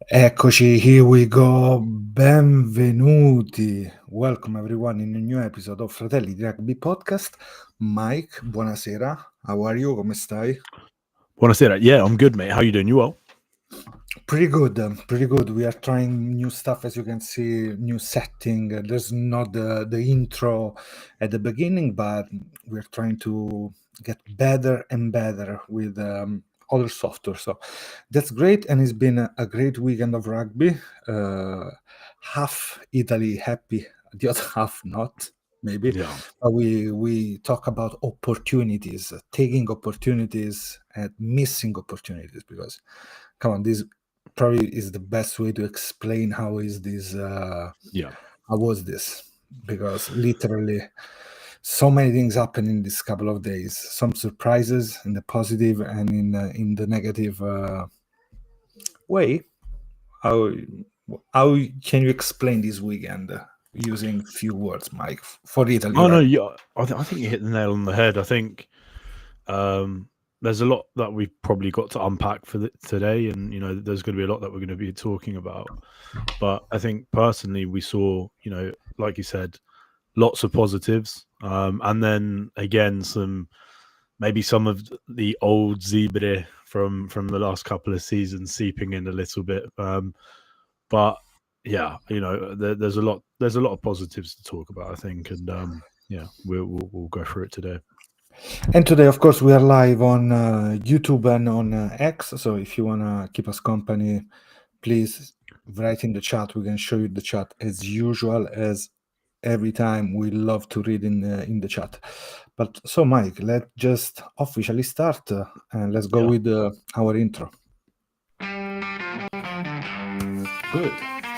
Eccoci, here we go. Benvenuti. Welcome everyone in a new episode of Fratelli di Rugby Podcast. Mike, buonasera. How are you? Come stai? Buonasera. Yeah, I'm good, mate. How you doing? You well? Pretty good, pretty good. We are trying new stuff, as you can see, new setting. There's not the intro at the beginning, but we're trying to get better and better with other software. So that's great, and it's been a great weekend of rugby. Half Italy happy, the other half not, maybe. Yeah. But we talk about opportunities, taking opportunities and missing opportunities, because come on, this probably is the best way to explain how is this Yeah. how was this, because literally so many things happen in this couple of days, some surprises in the positive and in the negative way. How can you explain this weekend using few words, Mike, for Italy, Oh no, right? yeah. I think you hit the nail on the head. I think there's a lot that we've probably got to unpack for today, and there's going to be a lot that we're going to be talking about. But I think personally, we saw, like you said, lots of positives, and then again maybe some of the old Zebre from the last couple of seasons seeping in a little bit. But yeah, there's a lot of positives to talk about, I think, and yeah, we'll go through it today. And today, of course, we are live on YouTube and on X. So if you want to keep us company, please write in the chat. We can show you the chat as usual, as every time. We love to read in the chat. But so, Mike, let's just officially start and let's go Yeah. with our intro. Good.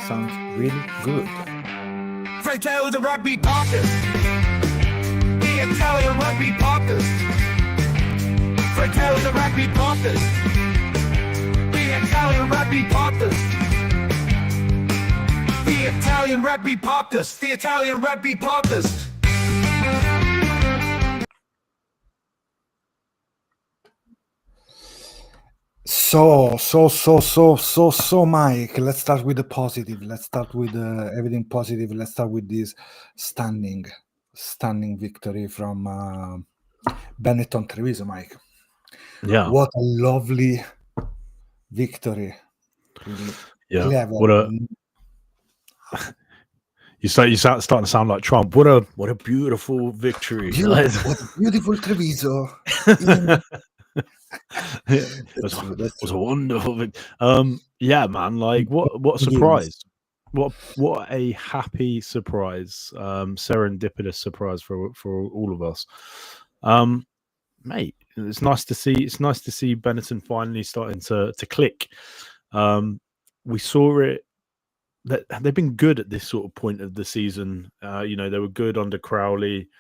Sounds really good. Fratelli the Rugby Podcast. The Italian Rugby Podcast. Fratelli the Rugby Podcast. The Italian Rugby Podcast. The Italian Rugby Podcast. The Italian Rugby Podcast. So, Mike, let's start with the positive. Let's start with everything positive. Let's start with this stunning victory from Benetton Treviso, Mike. Yeah. What a lovely victory. Yeah. Clever. What a you starting to sound like Trump. What a beautiful victory. What a beautiful Treviso. It was a wonderful yeah, man, like what a surprise. What a happy surprise. Serendipitous surprise for all of us. Mate, it's nice to see Benetton finally starting to click. We saw it that they've been good at this sort of point of the season. They were good under Crowley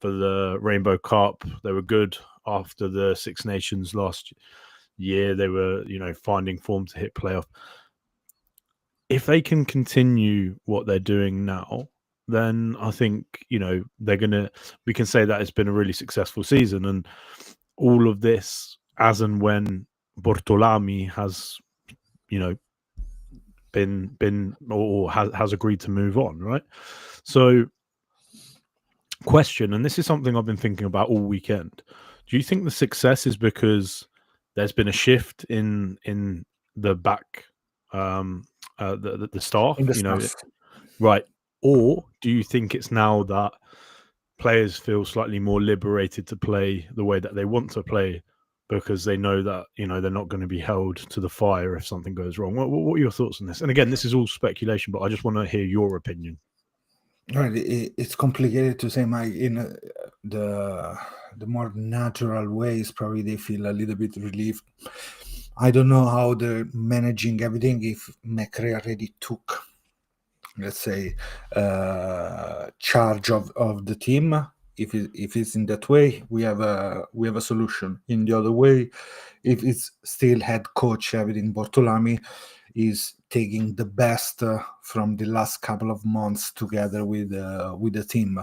for the Rainbow Cup. They were good after the Six Nations last year. They were, finding form to hit playoff. If they can continue what they're doing now, then I think, we can say that it's been a really successful season. And all of this, as and when Bortolami has, been or has agreed to move on, right? So, question, and this is something I've been thinking about all weekend. Do you think the success is because there's been a shift in the back, the staff, right? Or do you think it's now that players feel slightly more liberated to play the way that they want to play because they know that they're not going to be held to the fire if something goes wrong? What are your thoughts on this? And again, this is all speculation, but I just want to hear your opinion. Right, it's complicated to say. In the more natural ways, probably they feel a little bit relieved. I don't know how they're managing everything. If McRae already took, let's say, charge of the team. If it's in that way, we have a solution. In the other way, if it's still head coach everything, Bortolami is taking the best from the last couple of months together with the team.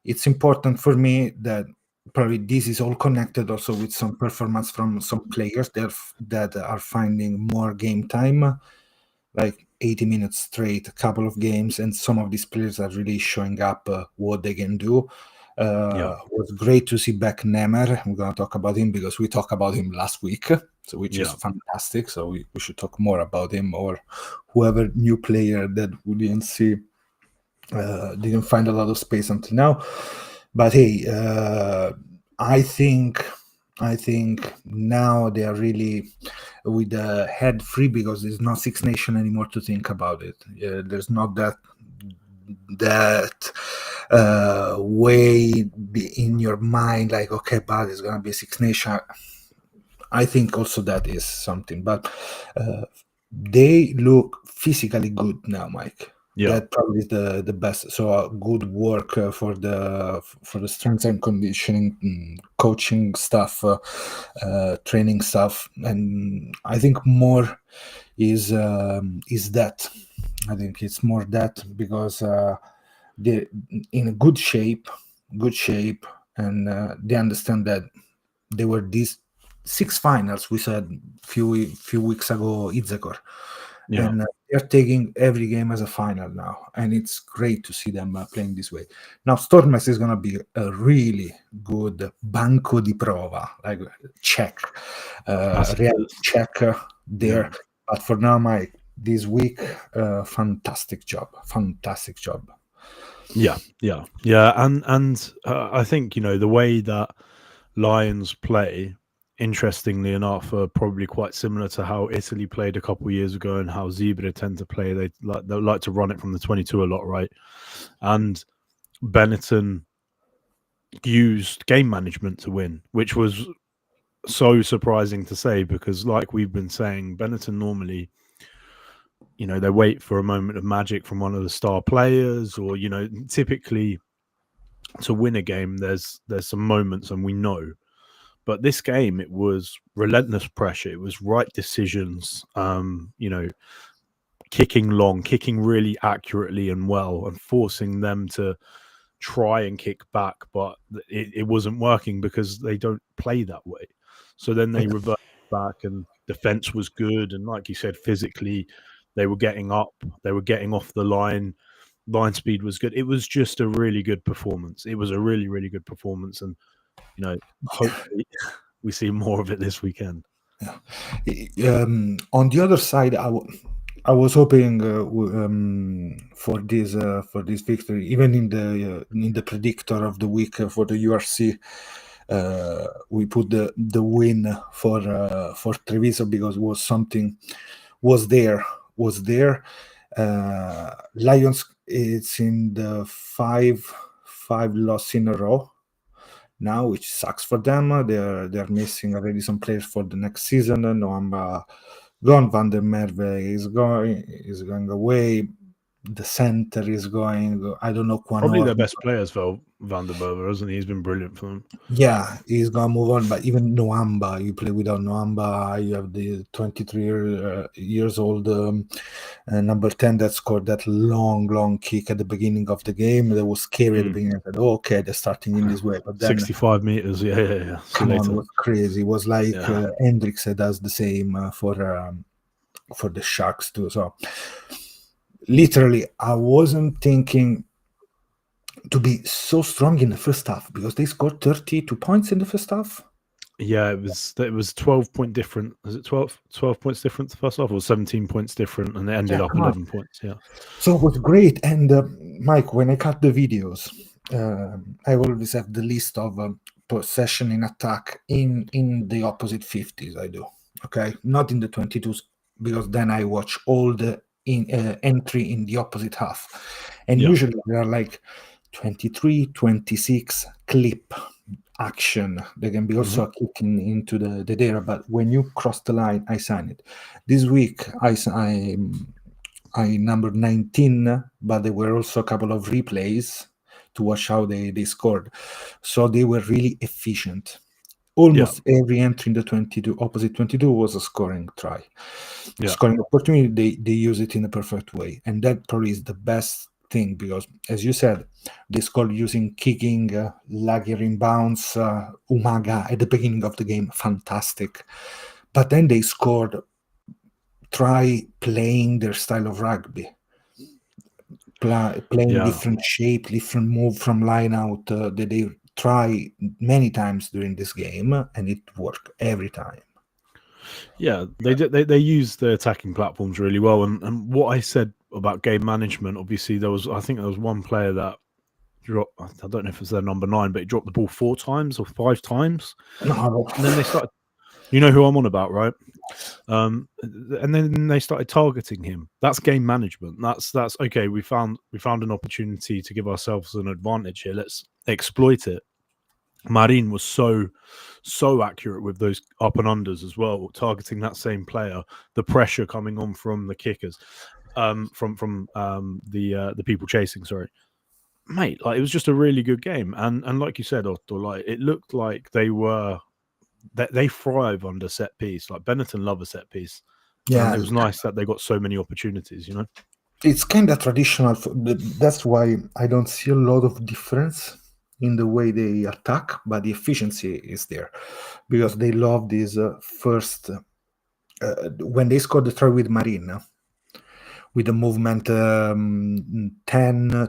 It's important for me that probably this is all connected also with some performance from some players that are finding more game time. like 80 minutes straight, a couple of games, and some of these players are really showing up what they can do. It was great to see back Nemer. We're going to talk about him because we talked about him last week, so which is fantastic. So we should talk more about him, or whoever new player that we didn't see, didn't find a lot of space until now. But hey, I think now they are really with the head free, because there's not Six Nation anymore to think about it. There's not that way in your mind, like, okay, but it's gonna be a Six Nation. I think also that is something, but they look physically good now, Mike. That probably is the best. So good work for the strength and conditioning, coaching stuff, training stuff, and I think more is that. I think it's more that, because they're in a good shape, and they understand that they were these 6 finals we said few weeks ago, Itzekor. And they're taking every game as a final now, and it's great to see them playing this way. Now Stormers is going to be a really good banco di prova, like check, real check there. But for now, Mike, this week, fantastic job. Yeah, and I think, you know, the way that Lions play, interestingly enough, are probably quite similar to how Italy played a couple of years ago and how Zebra tend to play. They like to run it from the 22 a lot, right? And Benetton used game management to win, which was so surprising to say, because like we've been saying, Benetton normally, you know, they wait for a moment of magic from one of the star players, or, you know, typically to win a game, there's some moments, and we know. But this game, it was relentless pressure. It was right decisions, you know, kicking long, kicking really accurately and well, and forcing them to try and kick back. But it wasn't working because they don't play that way. So then they reverted back, and defense was good. And like you said, physically, they were getting up. They were getting off the line. Line speed was good. It was just a really good performance. It was a really, really good performance. And, you know, hopefully we see more of it this weekend. On the other side, I was hoping for this victory, even in the predictor of the week for the URC. We put the win for Treviso, because was there. Lions, it's in the five loss in a row now, which sucks for them. They're missing already some players for the next season. Noamba gone, Van der Merwe is going away. The center is going. I don't know. Probably their best players, for Van der Merwe, isn't he? He's been brilliant for them. Yeah, he's gonna move on. But even Noamba, you play without Noamba. You have the 23 years old number 10 that scored that long kick at the beginning of the game. That was scary at the beginning. I said, "Oh, okay, they're starting in this way." But then 65 meters, yeah. Come on, it was crazy. It was like Hendricks does the same for the Sharks too. So literally, I wasn't thinking to be so strong in the first half, because they scored 32 points in the first half. Yeah, it was 12 point different. Was it 12 points different the first half, or 17 points different, and it ended up 11 points. Yeah. So it was great. And Mike, when I cut the videos, I always have the list of possession in attack in the opposite 50s. I do, okay, not in the 22s, because then I watch all the entry in the opposite half, and usually they are like 23, 26 clip action. They can be also kicking into the data, but when you cross the line, I sign it. This week I numbered 19, but there were also a couple of replays to watch how they scored. So they were really efficient. Almost every entry in the opposite 22 was a scoring try. Scoring opportunity, they use it in a perfect way. And that probably is the best thing, because, as you said, they scored using kicking, laggy inbounds, Umaga at the beginning of the game, fantastic. But then they scored try playing their style of rugby, playing different shape, different move from line out. That they try many times during this game, and it worked every time. Yeah, they use the attacking platforms really well. And what I said about game management, obviously I think there was one player that dropped, I don't know if it's their number 9, but he dropped the ball 4 times or 5 times. No. And then they started, you know who I'm on about, right? And then they started targeting him. That's game management. That's okay. We found an opportunity to give ourselves an advantage here. Let's exploit it. Marin was so accurate with those up and unders as well, targeting that same player. The pressure coming on from the kickers, from the people chasing. Sorry, mate. Like, it was just a really good game, and like you said, Otto, like, it looked like they thrive under set piece. Like, Benetton love a set piece. Yeah, it was nice that they got so many opportunities. You know, it's kind of traditional. That's why I don't see a lot of difference in the way they attack, but the efficiency is there because they love this first when they scored the try with Marin, with the movement 10,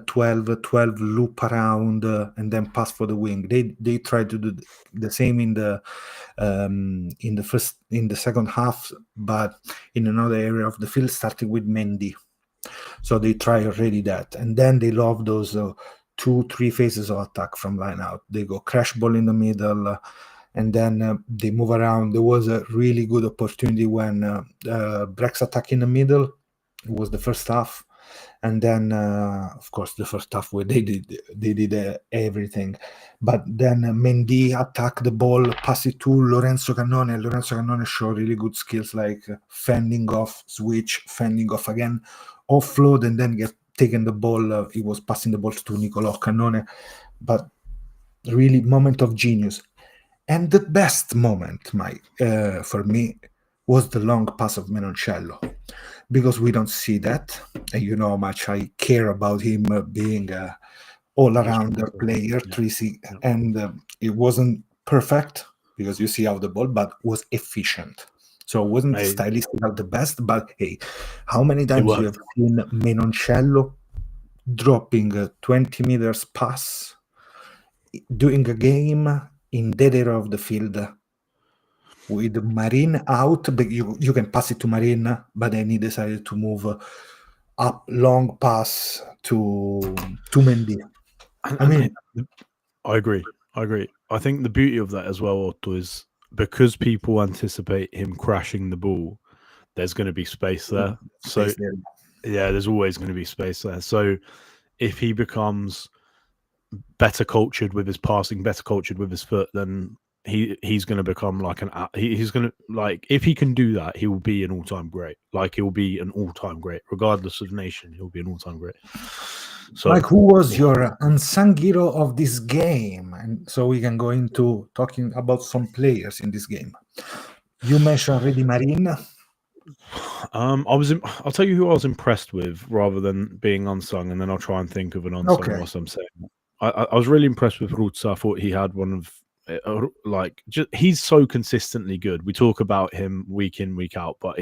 12 loop around and then pass for the wing. They try to do the same in the second half, but in another area of the field, starting with Mendy. So they try already that, and then they love those 2-3 phases of attack from line out. They go crash ball in the middle, and then they move around. There was a really good opportunity when Brex attack in the middle. It was the first half, and then of course the first half where they did everything, but then Mendy attacked the ball, pass it to Lorenzo Cannone. Lorenzo Cannone showed really good skills like fending off, switch, fending off again, offload, and then get taken the ball. He was passing the ball to Nicolò Cannone, but really moment of genius. And the best moment, for me, was the long pass of Menoncello, because we don't see that. And you know how much I care about him being all-arounder player, 3C, and it wasn't perfect because you see how the ball, but was efficient. So it wasn't stylistically the best, but hey, how many times you have seen Menoncello dropping a 20 meters pass during a game in dead area of the field with Marin out, but you can pass it to Marin, but then he decided to move up long pass to Mendy. I agree. I think the beauty of that as well, Otto, is because people anticipate him crashing the ball, there's going to be space there. There's always going to be space there. So if he becomes better cultured with his passing, better cultured with his foot, then he's going to become like he's going to, like, if he can do that, he will be an all-time great. Like, he'll be an all-time great regardless of nation. He'll be an all-time great. So, like, who was your unsung hero of this game? And so we can go into talking about some players in this game. You mentioned already Marin. I'll tell you who I was impressed with rather than being unsung, and then I'll try and think of an unsung whilst I'm saying it. I was really impressed with Ruzza. I thought he had one of he's so consistently good. We talk about him week in, week out, but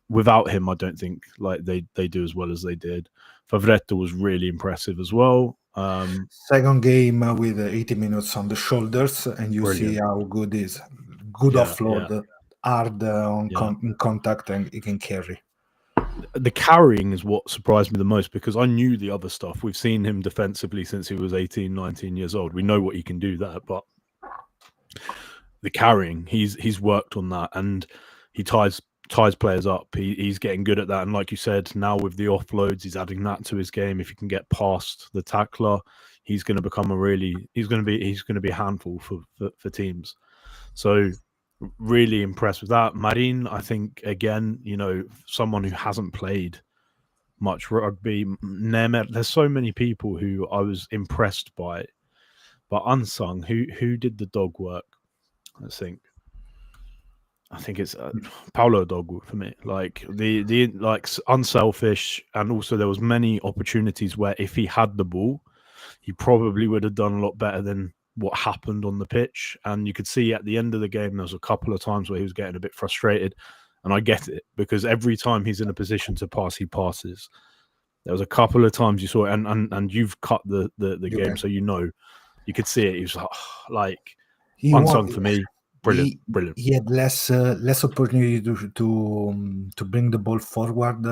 without him, I don't think like they do as well as they did. Favretto was really impressive as well. Second game with 80 minutes on the shoulders, and you see how good is. Good offload, hard in contact, and he can carry. The carrying is what surprised me the most, because I knew the other stuff. We've seen him defensively since he was 18, 19 years old. We know what he can do there, but the carrying, he's worked on that, and he ties players up. He's getting good at that, and like you said, now with the offloads, he's adding that to his game. If he can get past the tackler, he's going to become he's going to be a handful for teams. So really impressed with that. Marin, I think, again, you know, someone who hasn't played much rugby. Nemer, there's so many people who I was impressed by, but unsung. Who did the dog work? I think it's Paulo Dogwu for me. Like the like unselfish, and also there was many opportunities where if he had the ball, he probably would have done a lot better than what happened on the pitch. And you could see at the end of the game, there was a couple of times where he was getting a bit frustrated. And I get it, because every time he's in a position to pass, he passes. There was a couple of times you saw it, and you've cut the game, so you could see it. He was like unsung for me. Brilliant. He had less opportunity to bring the ball forward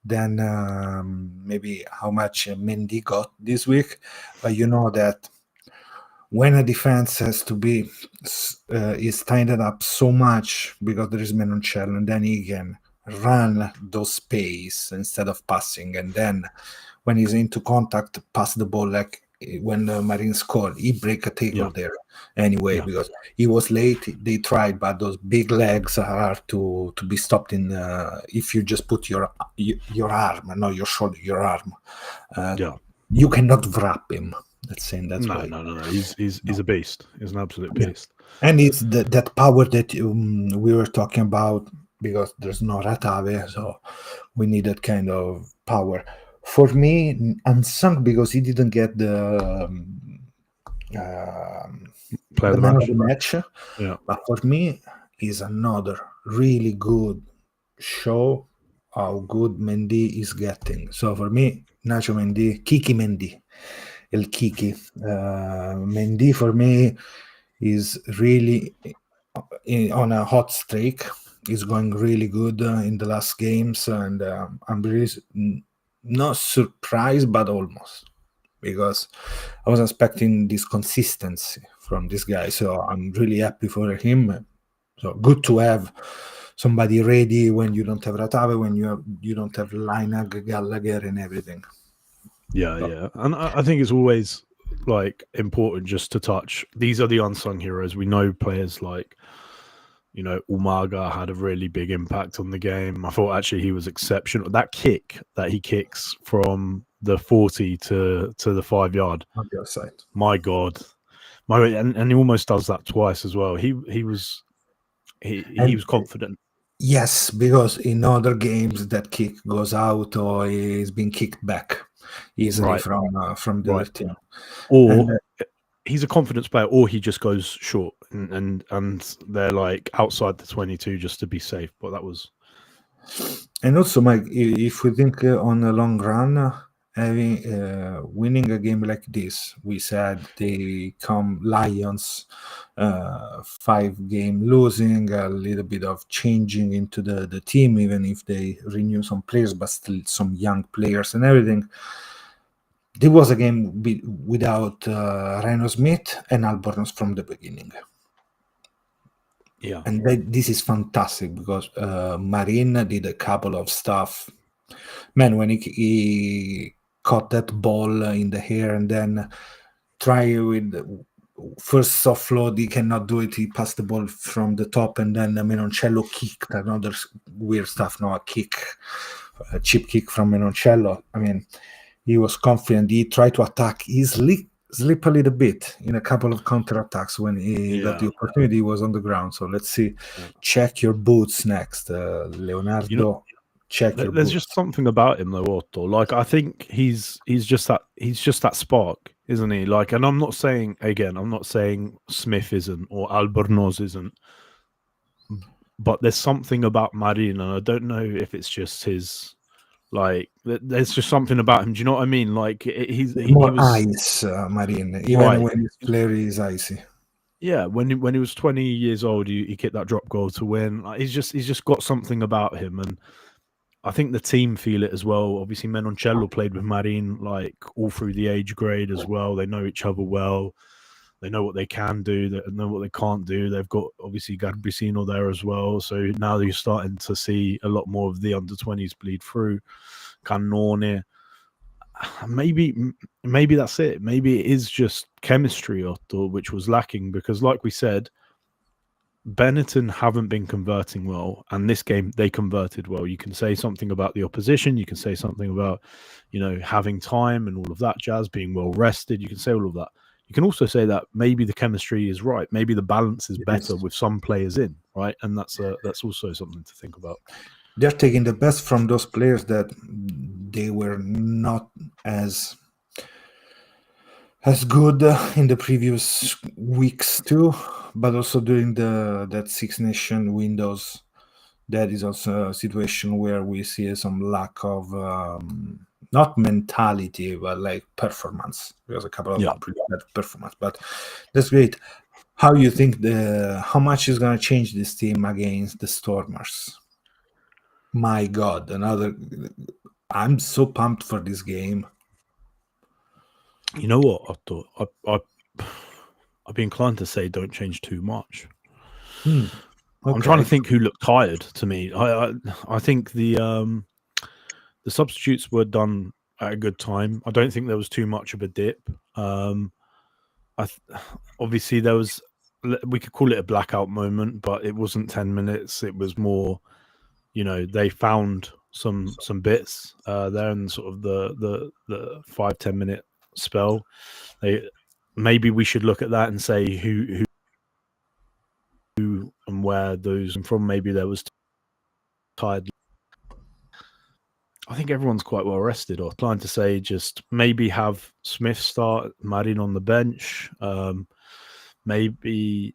than maybe how much Mendy got this week. But you know that when a defense has to be is tightened up so much because there is Menoncello, and then he can run those space instead of passing, and then when he's into contact, pass the ball like when Marin scored, he break a tackle there anyway because he was late. They tried, but those big legs are to be stopped in if you just put your arm, not your shoulder, your arm. You cannot wrap him. Let's say that's no. He's a beast. He's an absolute beast. And it's that power that we were talking about, because there's no Ratave, so we need that kind of power. For me, unsung because he didn't get the player man of the match. Yeah. But for me, is another really good show how good Mendy is getting. So for me, Nacho Mendy, Kiki Mendy, El Kiki. Mendy for me is really on a hot streak. He's going really good in the last games, and I'm really not surprised, but almost, because I was expecting this consistency from this guy. So I'm really happy for him. So good to have somebody ready when you don't have Ratave, when you don't have Lainag, Gallagher, and everything. Yeah. And I think it's always like important just to touch. These are the unsung heroes. We know players like, Umaga had a really big impact on the game. I thought actually he was exceptional. That kick that he kicks from the 40 to the 5 yard. On the other side. My God. And he almost does that twice as well. He was confident. Yes, because in other games that kick goes out or is being kicked back easily from the other team. Or he's a confidence player, or he just goes short and they're like outside the 22 just to be safe. But that was. And also, Mike, if we think on a long run, having winning a game like this, we said they come Lions, 5-game losing, a little bit of changing into the team, even if they renew some players, but still some young players and everything. There was a game without Rhino Smith and Albornoz from the beginning. Yeah. And this is fantastic because Marin did a couple of stuff. Man, when he caught that ball in the hair and then try with first offload, he cannot do it. He passed the ball from the top, and then Menoncello kicked another weird stuff. No, a chip kick from Menoncello. I mean, he was confident. He tried to attack. He slip a little bit in a couple of counterattacks when he got the opportunity. He was on the ground. So let's see. Check your boots next, Leonardo. Check your boots. There's just something about him though, Otto. Like, I think he's just that spark, isn't he? Like, and I'm not saying Smith isn't or Albornoz isn't, but there's something about Marin, and I don't know if it's just his. Like, there's just something about him. Do you know what I mean? Like, he was ice, Marin. Even when his player is icy. Yeah, when he was 20 years old, he kicked that drop goal to win. Like, he's just got something about him, and I think the team feel it as well. Obviously, Menoncello played with Marin like all through the age grade as well. They know each other well. They know what they can do. They know what they can't do. They've got obviously Garbisino there as well. So now you're starting to see a lot more of the under-20s bleed through. Cannone. Maybe that's it. Maybe it is just chemistry, Otto, which was lacking, because like we said, Benetton haven't been converting well, and this game they converted well. You can say something about the opposition. You can say something about, having time and all of that jazz, being well rested. You can say all of that. You can also say that maybe the chemistry is right. Maybe the balance is better with some players in, right? And that's also something to think about. They're taking the best from those players that they were not as good in the previous weeks too, but also during that Six Nation windows, that is also a situation where we see some lack of not mentality, but like performance. There's a couple of pretty bad performance, but that's great. How you think how much is going to change this team against the Stormers? My God, I'm so pumped for this game. You know what? I thought I'd be inclined to say don't change too much. Okay. I'm trying to think who looked tired to me. I think the substitutes were done at a good time. I don't think there was too much of a dip. Obviously there was, we could call it a blackout moment, but it wasn't 10 minutes. It was more, they found some bits there in sort of the 5-10 minute spell. Maybe we should look at that and say who and where those come from. Maybe there was tired. I think everyone's quite well rested. Or trying to say just maybe have Smith start, Marin on the bench. Maybe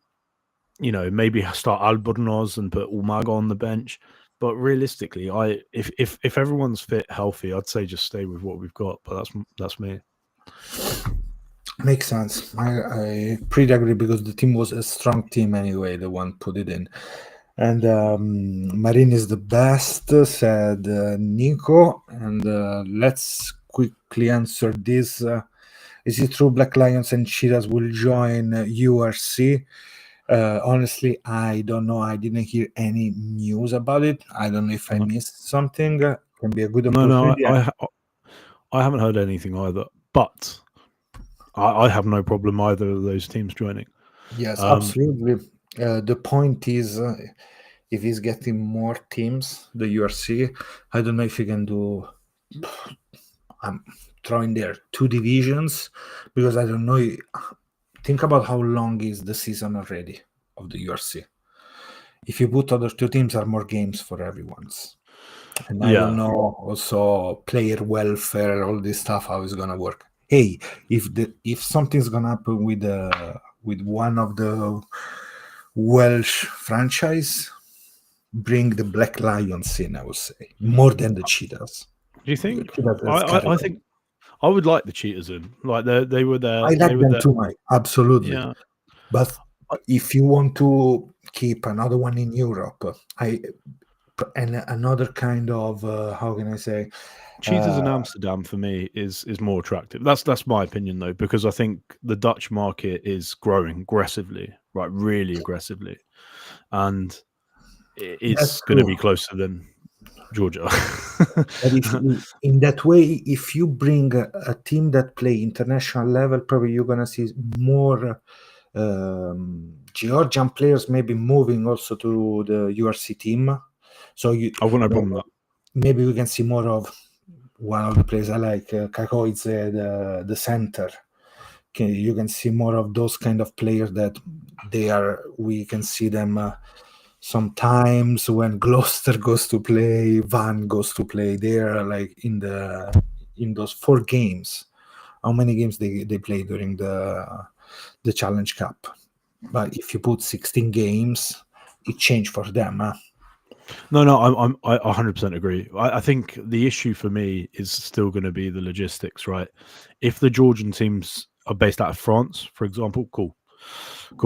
start Albornoz and put Umaga on the bench. But realistically, if everyone's fit, healthy, I'd say just stay with what we've got. But that's me. Makes sense. I pretty agree because the team was a strong team anyway. The one put it in, and Marin is the best, said Nico. And let's quickly answer this. Is it true Black Lions and Cheetahs will join URC? Honestly, I don't know. I didn't hear any news about it. I don't know if I missed something. Can be a good opportunity. No, I haven't heard anything either. But I have no problem either of those teams joining. Yes, absolutely. The point is, if he's getting more teams, the URC, I don't know if you can do. I'm throwing there 2 divisions because I don't know. Think about how long is the season already of the URC. If you put other 2 teams, are more games for everyone's. And I don't know also player welfare, all this stuff, how it's gonna work. Hey, if something's gonna happen with one of the Welsh franchise, bring the Black Lions in. I would say more than the Cheetahs. Do you think? I think I would like the Cheetahs in. Like they were there. I like them too, Mike. Absolutely. Yeah. But if you want to keep another one in Europe, and another kind of how can I say? Cheetahs in Amsterdam for me is more attractive. That's my opinion though, because I think the Dutch market is growing aggressively, right? Really aggressively, and it's going to be closer than Georgia. In that way, if you bring a team that play international level, probably you're going to see more Georgian players maybe moving also to the URC team. So I want no problem with that. Maybe we can see more of one of the players I like, Kakoidze, the center. You can see more of those kind of players that we can see them sometimes when Gloucester goes to play, Van goes to play. They're like in those 4 games. How many games they play during the Challenge Cup? But if you put 16 games, it changed for them. No, I 100% agree. I think the issue for me is still going to be the logistics, right? If the Georgian teams are based out of France, for example, cool.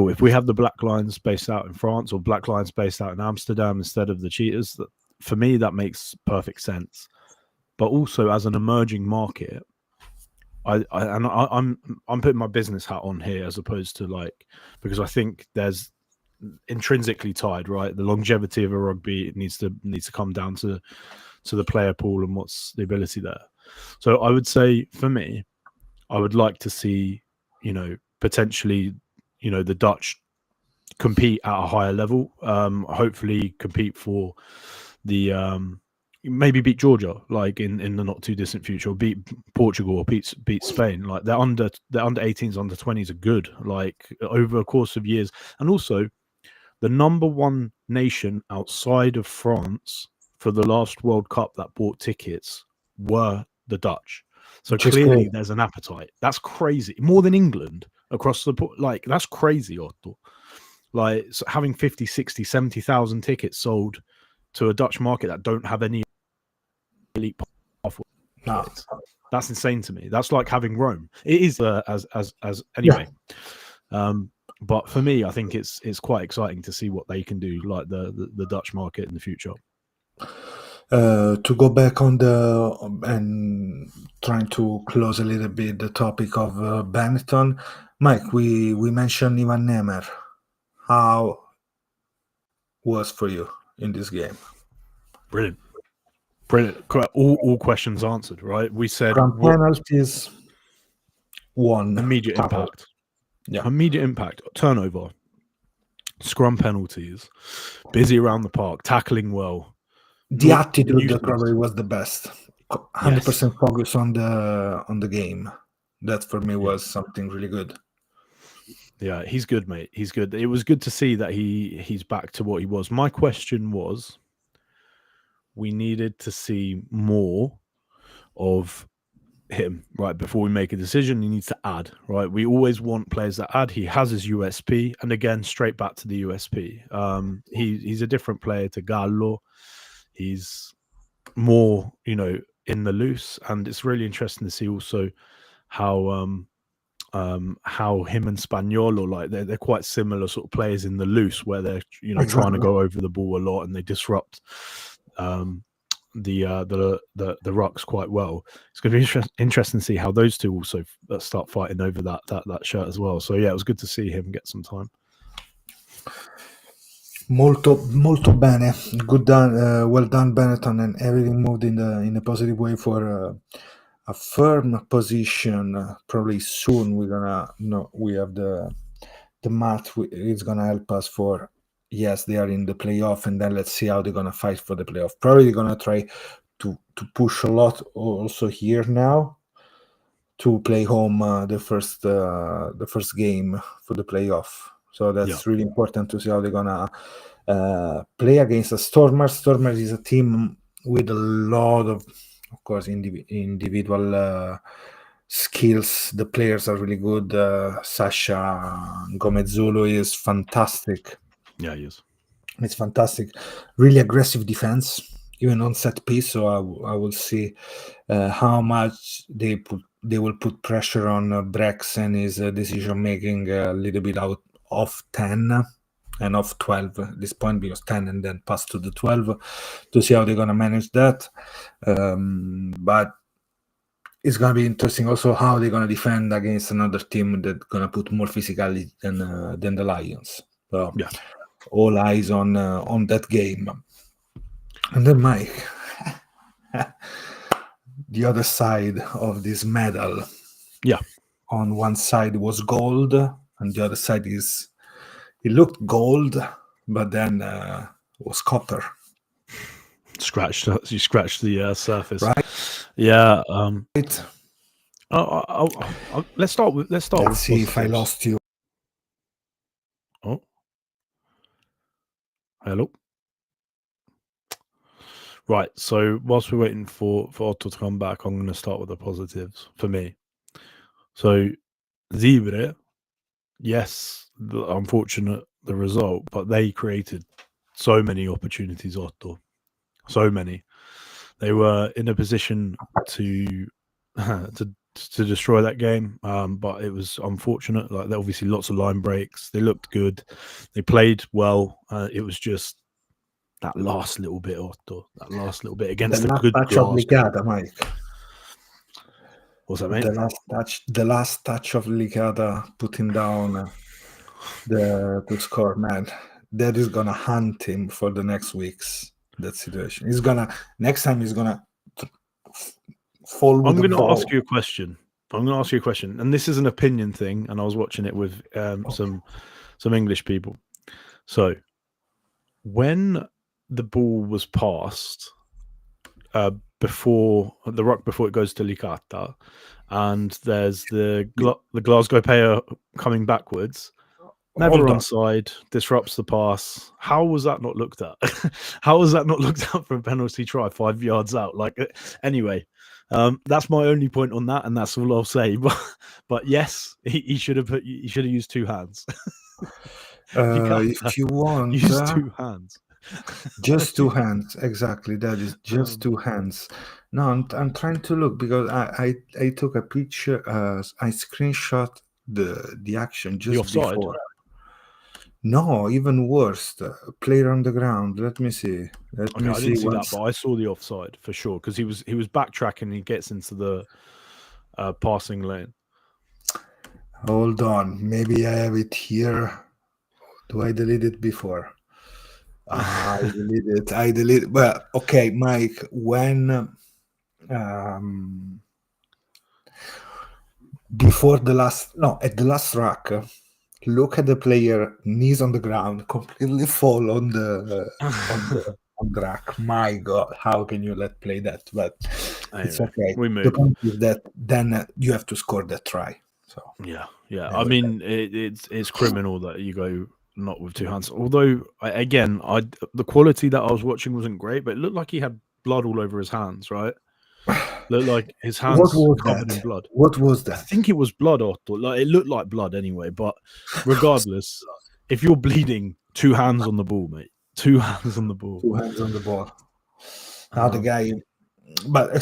If we have the Black Lions based out in France or Black Lions based out in Amsterdam instead of the Cheetahs, for me that makes perfect sense. But also as an emerging market, I'm putting my business hat on here as opposed to because I think there's intrinsically tied, right? The longevity of a rugby needs to come down to the player pool and what's the ability there. So I would say for me, I would like to see, potentially, the Dutch compete at a higher level. Hopefully compete for the maybe beat Georgia, like in the not too distant future, or beat Portugal or beat Spain. Like their under 18s, under 20s are good, like over a course of years. And also the number 1 nation outside of France for the last World Cup that bought tickets were the Dutch. So clearly there's an appetite. That's crazy. More than England across the that's crazy, Otto. Like so having 50, 60, 70,000 tickets sold to a Dutch market that don't have any elite pathways. No. That's insane to me. That's like having Rome. It is as anyway. But for me, I think it's quite exciting to see what they can do, like the Dutch market in the future. To go back on and trying to close a little bit the topic of Benetton, Mike, we mentioned Ivan Nemer. How was for you in this game? Brilliant. All questions answered, right? We said penalties, one immediate impact. Yeah, immediate impact. Turnover, scrum penalties, busy around the park, tackling well. The attitude probably was the best. 100% focus on the game. That for me was something really good. Yeah, he's good, mate. He's good. It was good to see that he's back to what he was. My question was, we needed to see more of him, right? Before we make a decision, he needs to add, right? We always want players that add. He has his USP, and again, straight back to the USP. He's a different player to Gallo. He's more, in the loose, and it's really interesting to see also how him and Spaniolo, like they're quite similar sort of players in the loose, where they're trying to go over the ball a lot and they disrupt the rucks quite well. It's going to be interesting to see how those two also start fighting over that shirt as well. So yeah, it was good to see him get some time. Molto bene, good done, well done Benetton, and everything moved in a positive way for a firm position. Probably soon we have the math. It's gonna help us for. Yes, they are in the playoff, and then let's see how they're gonna fight for the playoff. Probably they're gonna try to push a lot also here now to play home the first game for the playoff. So that's really important to see how they're gonna play against the Stormers. Stormers is a team with a lot of course, individual skills. The players are really good. Sasha Gomezzolo is fantastic. Yeah, he is. It's fantastic. Really aggressive defense, even on set piece. So I will see how much they will put pressure on Brex and his decision making a little bit out of 10 and of 12 at this point, because 10 and then pass to the 12 to see how they're going to manage that. But it's going to be interesting also how they're going to defend against another team that's going to put more physicality than the Lions. So all eyes on that game. And then Mike, the other side of this medal. Yeah. On one side was gold, and the other side it looked gold, but then was copper. You scratched the surface, right? Yeah. Right. Let's start with. Let's see if I lost you. Oh, hello. Right. So whilst we're waiting for Otto to come back, I'm going to start with the positives for me. So Zibre, yes, unfortunate the result, but they created so many opportunities, Otto. So many. They were in a position to destroy that game, but it was unfortunate. Like, obviously lots of line breaks. They looked good. They played well. It was just that last little bit, Otto. That last little bit against the good touch of Licata, Mike. What's that, mate? The last touch of Licata put him down to score, man. That is gonna hunt him for the next weeks. That situation. Next time he's gonna fall. I'm gonna ask you a question. And this is an opinion thing, and I was watching it with some English people. So when the ball was passed before it goes to Licata, and there's the Glasgow player coming backwards, never onside, disrupts the pass. How was that not looked at? How was that not looked at for a penalty try 5 yards out? Like, anyway, that's my only point on that, and that's all I'll say. But yes, he should have used two hands. If you want, use two hands. Just two hands, exactly. That is just two hands. No, I'm trying to look because I took a picture. I screenshot the action just offside? before. No, even worse. Player on the ground. Let me see. Let me I didn't see that, once. but I saw the offside for sure because he was backtracking. He gets into the passing lane. Hold on. Maybe I have it here. Do I delete it before? I delete it. Well, okay, Mike. When before the last, no, at the last rack, look at the player, knees on the ground, completely fall on the on the rack. My God, how can you let play that? But it's Anyway, okay. we move. The point is that then you have to score that try. So Yeah. I mean, it's criminal that you go not with two hands. Although, the quality that I was watching wasn't great, but it looked like he had blood all over his hands. Right? Looked like his hands covered in blood. What was that? I think it was blood, Otto. Like it looked like blood anyway. But regardless, if you're bleeding, two hands on the ball, mate. Two hands on the ball. Two hands on the ball. Now the guy, but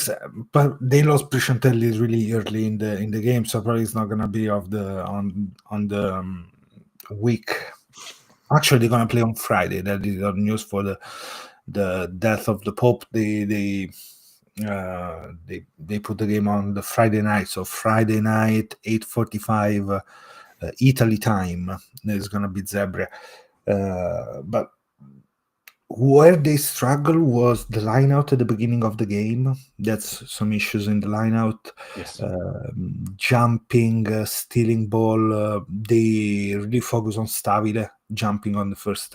they lost Prishantelli really early in the game, so probably it's not gonna be on the week. Actually, they're gonna play on Friday. That is the news for the death of the Pope. They put the game on the Friday night. So Friday night, 8:45 Italy time. There's gonna be Zebra, but where they struggle was the line out at the beginning of the game. That's some issues in the line out. Yes. Jumping, stealing ball. They really focus on Stabile jumping on the first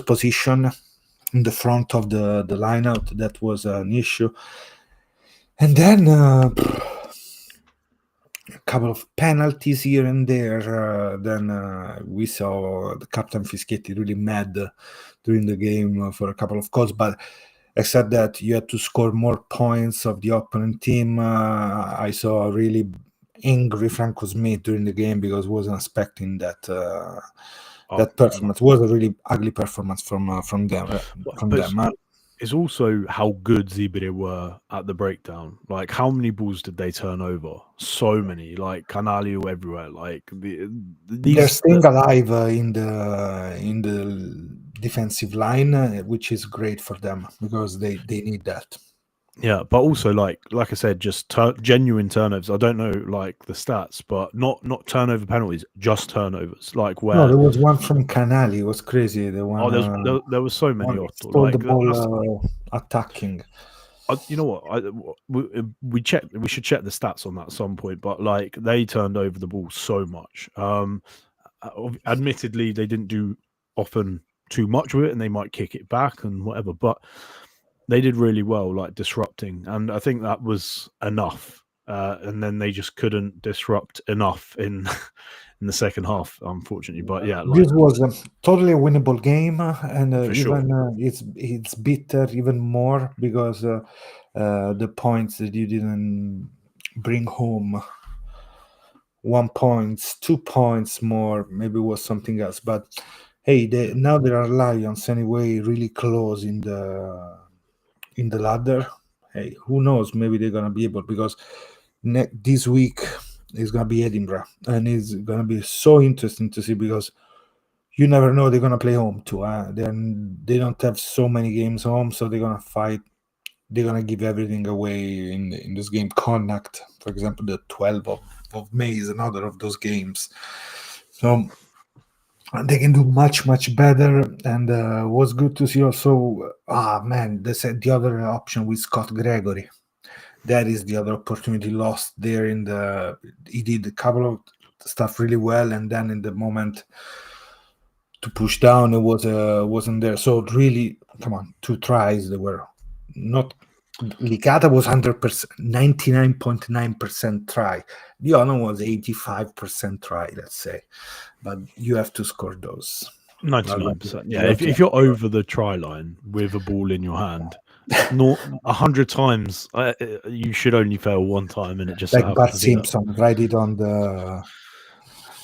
position in the front of the line out. That was an issue. And then a couple of penalties here and there. Then we saw the Captain Fischetti really mad during the game for a couple of calls, but except that you had to score more points of the opponent team. I saw a really angry Franco Smith during the game because I wasn't expecting that performance. It was a really ugly performance from them. It's also how good Zibire were at the breakdown. Like, how many balls did they turn over? So many. Like, Canalio everywhere. Like, they're staying alive in the defensive line, which is great for them because they need that. Yeah, but also like I said, just genuine turnovers. I don't know like the stats, but not turnover penalties, just turnovers. Like where there was one from Canali. It was crazy. The one. There was so many. Stole the ball attacking. You know what? We should check the stats on that at some point. But like they turned over the ball so much. Admittedly, they didn't do often too much with it, and they might kick it back and whatever. But they did really well, like disrupting, and I think that was enough. And then they just couldn't disrupt enough in the second half, unfortunately. But yeah, this was a totally winnable game, and it's bitter even more because the points that you didn't bring home. 1 point, 2 points more, maybe was something else. But hey, now there are Lions anyway, really close in the ladder. Hey, who knows? Maybe they're gonna be able, because this week is gonna be Edinburgh, and it's gonna be so interesting to see because you never know, they're gonna play home too. They don't have so many games home, so they're gonna fight. They're gonna give everything away in this game. Connacht, for example, the 12th of May is another of those games. So they can do much better, and was good to see also. The other option with Scott Gregory. That is the other opportunity lost there. He did a couple of stuff really well, and then in the moment to push down, it wasn't there. So really, come on, 2 tries. They were not. Licata was 100%, 99.9% try. The other one was 85% try, let's say. But you have to score those. 99%. Yeah, if you're over the try line with a ball in your hand, 100 times, you should only fail 1 time, and it just like Bart Simpson, write it on the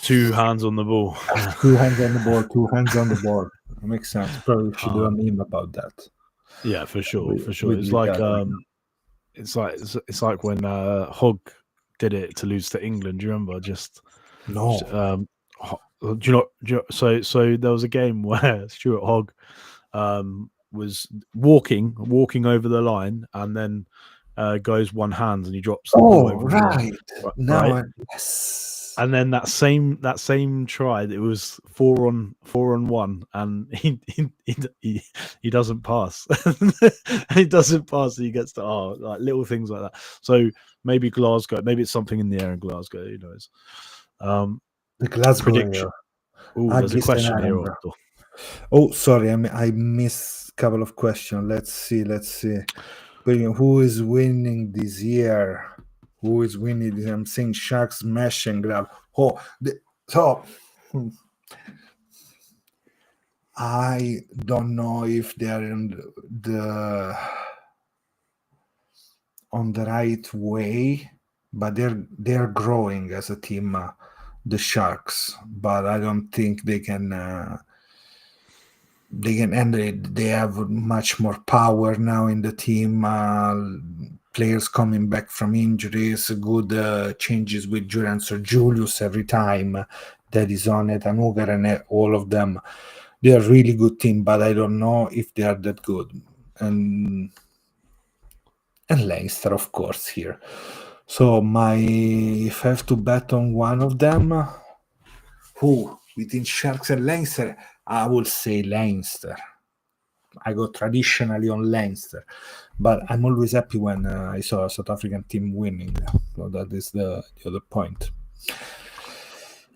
2 hands on the ball. 2 hands on the ball, 2 hands on the ball. It makes sense. Probably we should do a meme about that. Yeah, for sure. With It's like it's like when Hogg did it to lose to England. Do you remember? No. Do you not? So there was a game where Stuart Hogg was walking over the line, and then goes one hand and he drops the ball over the line. Now, Right? yes. And then that same try, it was 4-on-1, and he doesn't pass. He doesn't pass. He gets to like little things like that. So maybe Glasgow, maybe it's something in the air in Glasgow. Who knows? The Glasgow prediction. Oh, there's a question here. Oh, sorry, I missed a couple of questions. Let's see. Who is winning this year? Who is winning? I'm saying Sharks smash and grab. I don't know if they're on the right way, but they're growing as a team, the Sharks. But I don't think they can end it. They have much more power now in the team. Players coming back from injuries, good changes with Julian Sir Julius every time that is on it, and Ugar and all of them. They are a really good team, but I don't know if they are that good. And Leinster, of course, here. So if I have to bet on one of them, who within Sharks and Leinster, I will say Leinster. I go traditionally on Leinster, but I'm always happy when I saw a South African team winning. So that is the other point.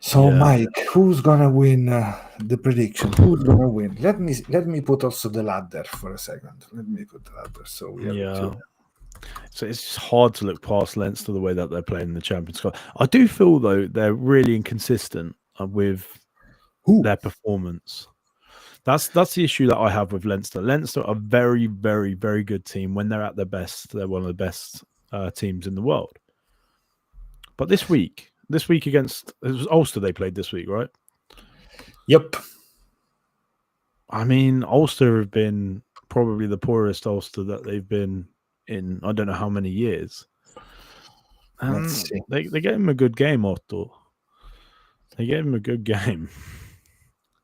So, yeah. Mike, who's gonna win the prediction? Who's gonna win? Let me put also the ladder for a second. Let me put the ladder. So we have So it's just hard to look past Leinster the way that they're playing in the Champions Cup. I do feel though they're really inconsistent with their performance. That's the issue that I have with Leinster. Leinster are a very, very, very good team when they're at their best. They're one of the best teams in the world. But this week against, it was Ulster they played this week, right? Yep. I mean, Ulster have been probably the poorest Ulster that they've been in I don't know how many years. Let's see. They gave him a good game, Otto. They gave him a good game.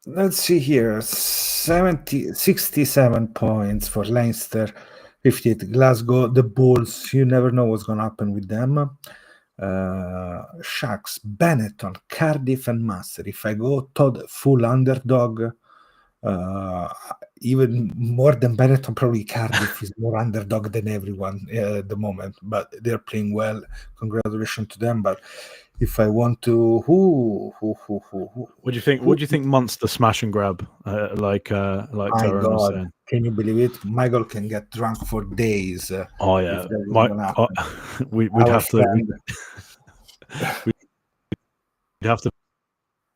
Let's see here. 67 points for Leinster, 58 Glasgow. The Bulls, you never know what's going to happen with them. Sharks, Benetton, Cardiff, and Munster. If I go Todd full underdog, even more than Benetton, probably Cardiff is more underdog than everyone at the moment, but they're playing well. Congratulations to them. But if I want to, who? What do you think? What do you think? Munster smash and grab, like Tyrone was saying. Can you believe it? Michael can get drunk for days. Oh yeah, we'd have to. We'd have to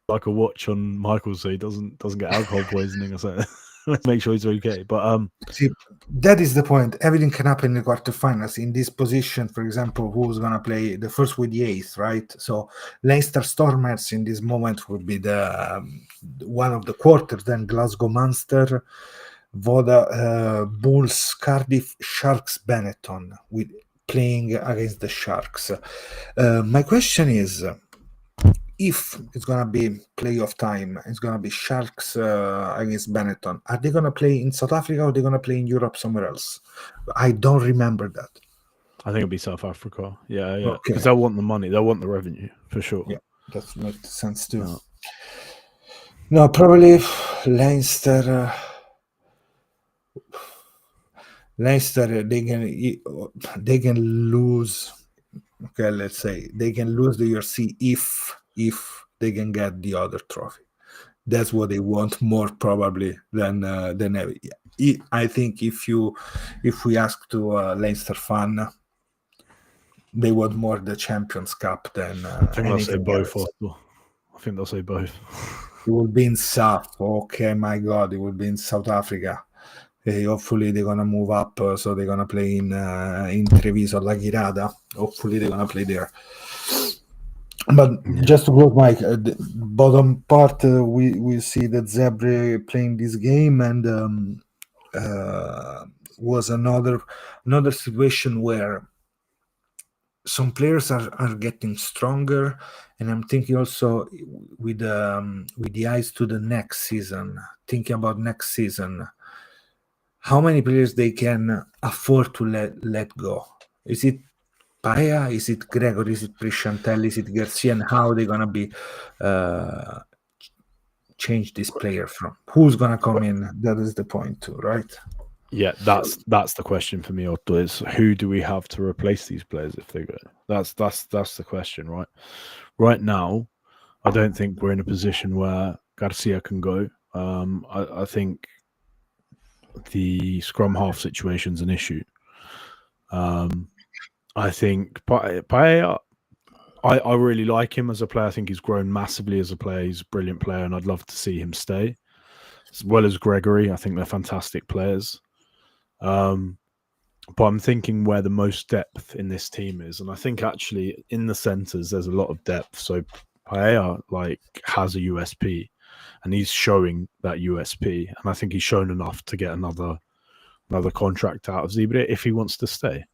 like a watch on Michael so he doesn't get alcohol poisoning or something. Let's make sure he's okay. But see, that is the point. Everything can happen in the quarterfinals. In this position, for example, who's gonna play the first with the eighth, right? So Leinster Stormers in this moment will be the one of the quarters. Then Glasgow Munster, Voda, Bulls, Cardiff, Sharks, Benetton, with playing against the Sharks. My question is, if it's going to be playoff time, it's going to be Sharks against Benetton. Are they going to play in South Africa or are they going to play in Europe somewhere else? I don't remember that. I think it'll be South Africa. Yeah. Because they'll want the money. They'll want the revenue, for sure. Yeah, that makes sense too. No, probably Leinster... Leinster, they can lose. Okay, let's say they can lose the URC if they can get the other trophy. That's what they want more probably than ever. I think if we ask to Leinster fan, they want more the Champions Cup than. I think they'll say both. I think they'll say both. It will be in South. Okay, my God, it will be in South Africa. Hopefully they're gonna move up, so they're gonna play in Treviso, La Ghirada. Hopefully they're gonna play there. But just to close, Mike, the bottom part, we see that Zebre playing this game, and was another situation where some players are getting stronger, and I'm thinking also with the eyes to the next season, thinking about next season, how many players they can afford to let go. Is it Paella? Is it Gregor? Is it Prishantel? Is it Garcia? And how they're gonna be change this player from? Who's gonna come in? That is the point too, right? Yeah, that's the question for me, Otto, is who do we have to replace these players if they go? That's the question, right? Right now, I don't think we're in a position where Garcia can go. I think the scrum half situation's an issue. I think Paella, I really like him as a player. I think he's grown massively as a player. He's a brilliant player, and I'd love to see him stay. As well as Gregory, I think they're fantastic players. But I'm thinking where the most depth in this team is, and I think actually in the centres there's a lot of depth. So Paella has a USP, and he's showing that USP, and I think he's shown enough to get another contract out of Zebre if he wants to stay.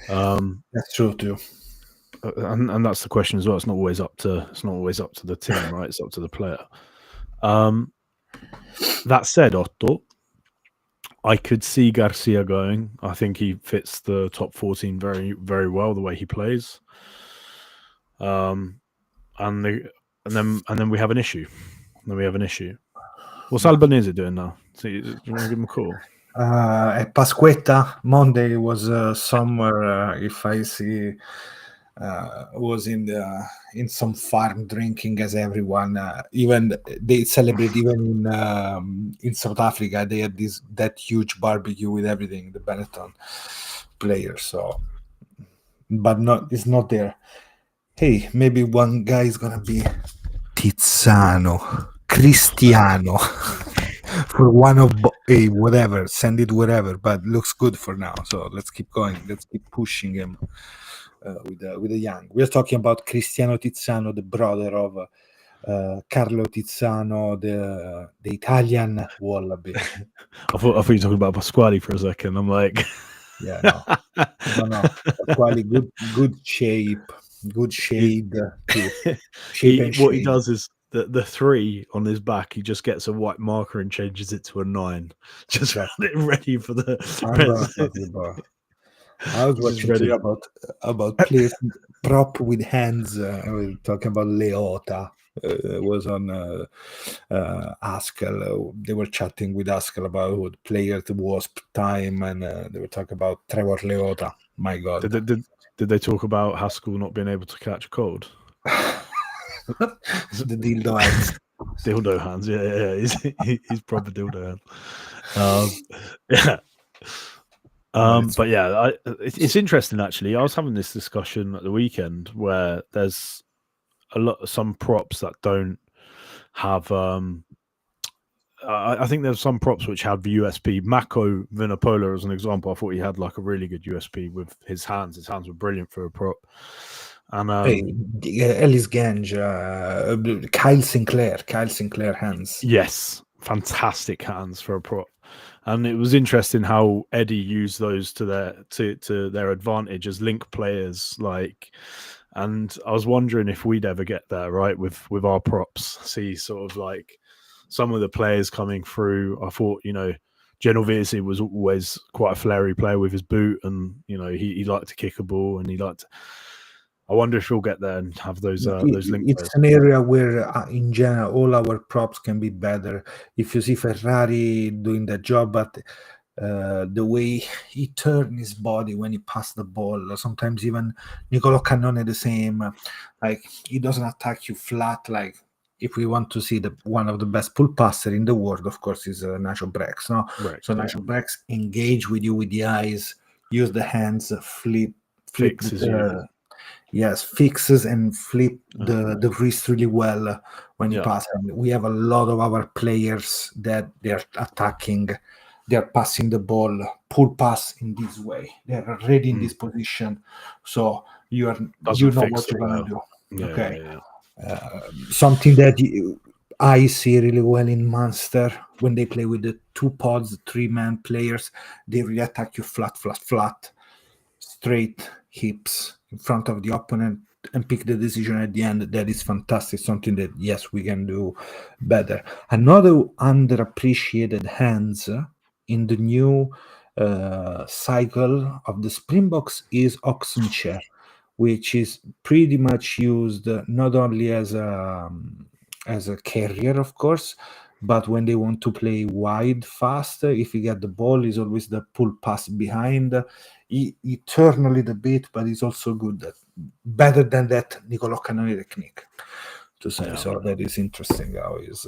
That's true too. And that's the question as well. It's not always up to the team, right? It's up to the player. That said, Otto, I could see Garcia going. I think he fits the top 14 very, very well, the way he plays. And then we have an issue. What's Albanese doing now? Do you want to give him a call? At Pasquetta Monday was somewhere. If I see, was in some farm drinking as everyone. Even they celebrate. Even in South Africa, they had that huge barbecue with everything. The Benetton players. So, but it's not there. Hey, maybe one guy is gonna be Tiziano, Cristiano. For one of whatever, send it wherever, but looks good for now. So let's keep going. Let's keep pushing him with the young. We're talking about Cristiano Tiziano, the brother of Carlo Tiziano, the Italian wallaby. I thought you were talking about Pasquale for a second. I'm like, yeah, no. Pasquale, good shape, good shade. What he does is. The 3 on his back, he just gets a white marker and changes it to a 9. Just ready for the. I was watching about players prop with hands. We're talking about Leota. Was on Askel. They were chatting with Askel about who the player to Wasp time, and they were talking about Trevor Leota. My God! Did they talk about Haskell not being able to catch a cold? The dildo hands. Dildo hands, yeah. He's proper dildo hands. Yeah. But yeah, it's interesting actually. I was having this discussion at the weekend where there's some props that don't have. I think there's some props which have USP. Mako Vinopola, as an example, I thought he had like a really good USP with his hands. His hands were brilliant for a prop. And Ellis Gange, Kyle Sinclair hands. Yes, fantastic hands for a prop. And it was interesting how Eddie used those to their advantage as link players. And I was wondering if we'd ever get there, right, with our props. See sort of like some of the players coming through. I thought, Genovese was always quite a flary player with his boot, and he liked to kick a ball, and he liked to. I wonder if we'll get there and have those link players. It's an area where, in general, all our props can be better. If you see Ferrari doing that job, but the way he turned his body when he passed the ball, or sometimes even Niccolò Cannone the same. Like, he doesn't attack you flat. Like, if we want to see one of the best pull passer in the world, of course, is Nacho Brex. No, right. So Nacho Brex engage with you with the eyes, use the hands, fixes and flip the wrist really well when you pass. We have a lot of our players that they're attacking, they're passing the ball, pull pass in this way. They're already in this position, so you know what you're gonna do. Okay. Something that I see really well in Munster when they play with the 2 pods, 3-man players, they really attack you flat, straight hips in front of the opponent and pick the decision at the end. That is fantastic. Something that, yes, we can do better. Another underappreciated hands in the new cycle of the Springboks is Oxenchair, which is pretty much used not only as a carrier, of course, but when they want to play wide fast, if you get the ball, is always the pull pass behind. He eternally the beat, but he's also good. Better than that Nicolò Cannoni technique, to say. Yeah. So that is interesting how he's.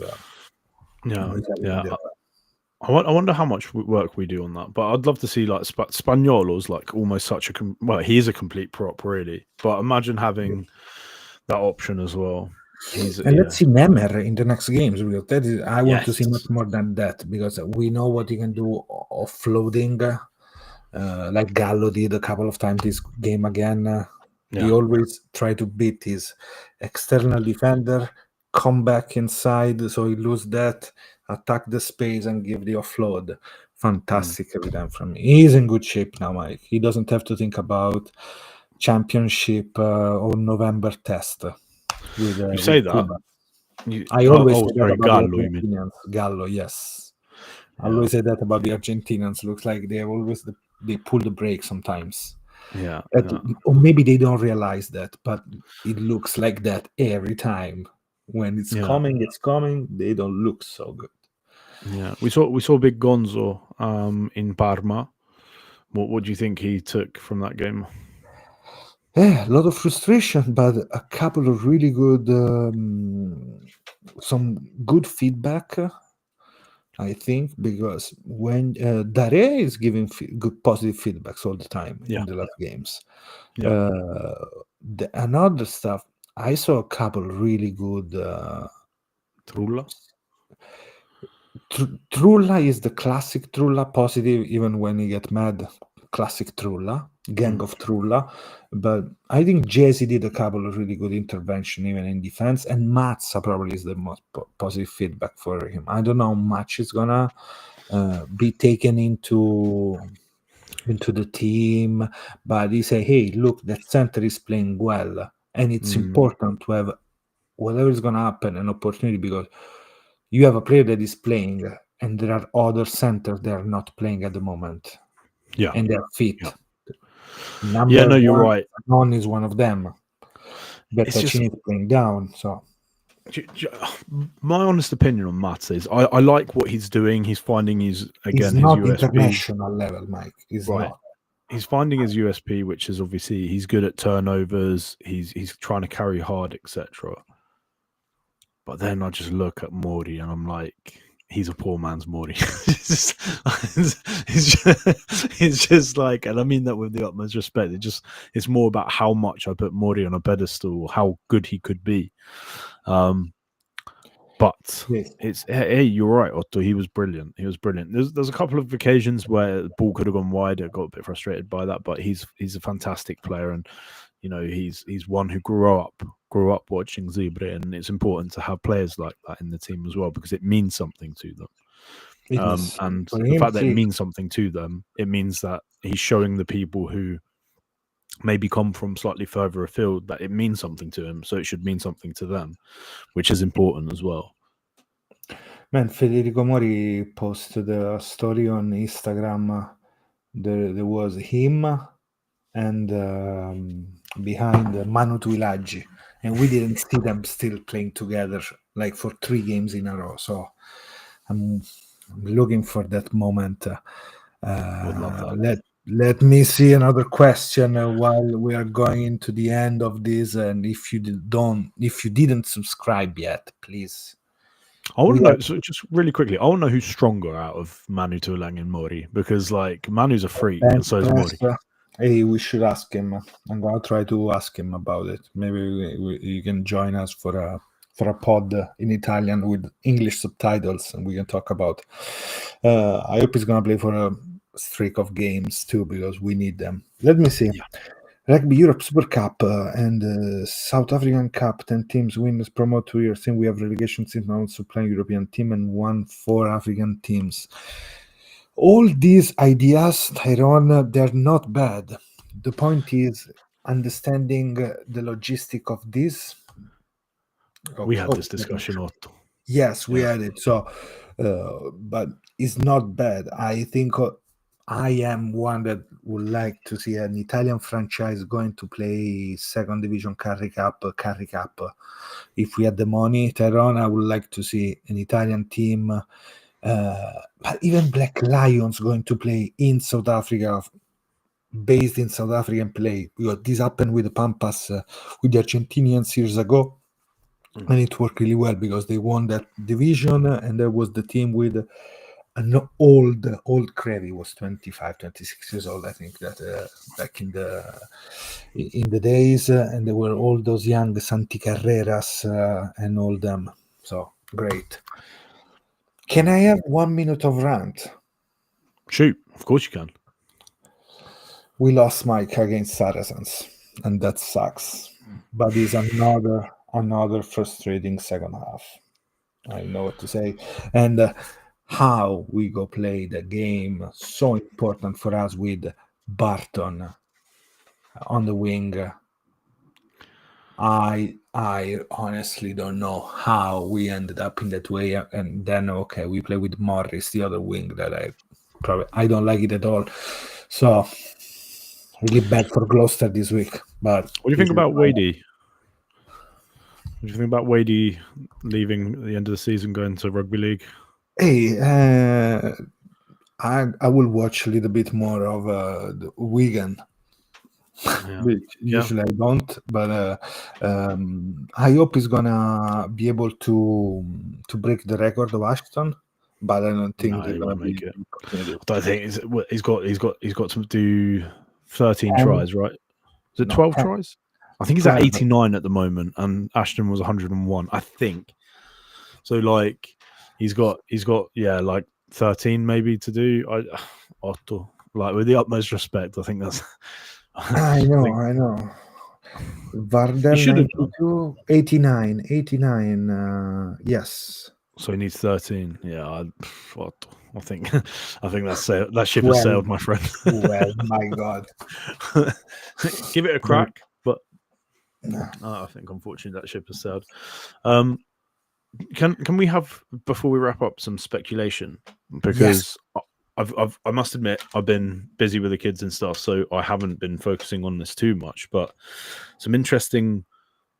I wonder how much work we do on that, but I'd love to see like Spagnolo's like almost such a he is a complete prop really, but imagine having that option as well. Let's see Nemer in the next games, because that is, I want to see much more than that, because we know what he can do offloading, like Gallo did a couple of times this game again. He always try to beat his external defender, come back inside, so he lose that, attack the space and give the offload. Fantastic every time from me. He's in good shape now, Mike. He doesn't have to think about championship or November test. You say that. I always say that about the Argentinians. Gallo, yes. I always say that about the Argentinians. Looks like they pull the brake sometimes. Or maybe they don't realize that, but it looks like that every time. When it's coming, they don't look so good. Yeah, we saw Big Gonzo in Parma. What do you think he took from that game? Yeah, a lot of frustration, but a couple of really good, some good feedback, I think, because when Dare is giving good positive feedbacks all the time in the last games. Another stuff, I saw a couple really good. Trulla? Trulla is the classic Trulla, positive even when he get mad. Classic Trulla, gang of Trulla. But I think Jesse did a couple of really good intervention even in defense, and Matza probably is the most positive feedback for him. I don't know how much is gonna be taken into the team, but he say, hey, look, that center is playing well, and it's important to have whatever is gonna happen an opportunity, because you have a player that is playing and there are other centers that are not playing at the moment. And they're fit. You're right. Non is one of them. Bertaccini is playing down. So, my honest opinion on Mats is I like what he's doing. He's finding his not USP. International level, Mike. He's not. He's finding his USP, which is obviously he's good at turnovers. He's trying to carry hard, etc. But then I just look at Mori and I'm like, he's a poor man's Mori. it's just like, and I mean that with the utmost respect. It's more about how much I put Mori on a pedestal, how good he could be. But hey, you're right, Otto. He was brilliant. There's a couple of occasions where the ball could have gone wide. I got a bit frustrated by that, but he's a fantastic player, and you know he's one who grew up watching Zebre, and it's important to have players like that in the team as well, because it means something to them. And the fact that it means something to them, it means that he's showing the people who maybe come from slightly further afield that it means something to him, so it should mean something to them, which is important as well. Man, Federico Mori posted a story on Instagram. There was him and behind Manu Tuilagi, and we didn't see them still playing together like for 3 games in a row. So I'm looking for that moment. Let me see another question while we are going into the end of this. And if you didn't subscribe yet, please. I want to know, so just really quickly, I want to know who's stronger out of Manu Tuilagi and Mori, because like Manu's a freak and so is Mori. Hey, we should ask him. I'm gonna try to ask him about it. Maybe you can join us for a pod in Italian with English subtitles, and we can talk about. I hope he's gonna play for a streak of games too, because we need them. Let me see. Rugby Europe Super Cup and South African Cup. 10 teams winners promote 2 years in. We have relegation teams now also playing European team and 4 African teams. All these ideas, Tyrone, they're not bad. The point is understanding the logistic of this. We had this discussion, Otto. Yes, we had it. So, but it's not bad. I think I am one that would like to see an Italian franchise going to play second division Carri Cup. If we had the money, Tyrone, I would like to see an Italian team, but even Black Lions going to play in South Africa, based in South African play. Because this happened with the Pampas, with the Argentinians years ago. And it worked really well because they won that division, and there was the team with an old Crevi, was 25, 26 years old, I think, that back in the days, and there were all those young Santi Carreras and all them. So great. Can I have 1 minute of rant? Shoot, of course you can. We lost Mike against Saracens, and that sucks. But it's another frustrating second half. I know what to say. And how we go play the game, so important for us with Barton on the wing. I honestly don't know how we ended up in that way. And then, okay, we play with Morris, the other wing that I don't like it at all. So really bad for Gloucester this week. But what do you think about Wadey? What do you think about Wadey leaving at the end of the season, going to rugby league? Hey, I will watch a little bit more of the Wigan. Which usually I don't, but I hope he's gonna be able to break the record of Ashton. But I don't think they're gonna make it. I don't think he's got to do 13 tries, right? Is it 12 tries? I think he's at 89 at the moment, and Ashton was 101, I think. So like he's got like 13 maybe to do. Otto, like with the utmost respect, I think that's. I know. Vardel 92, 89. Yes. So he needs 13. Yeah, I think that ship has sailed, my friend. Well, my God. Give it a crack, but I think unfortunately that ship has sailed. Can we have, before we wrap up, some speculation? Because I must admit I've been busy with the kids and stuff, so I haven't been focusing on this too much. But some interesting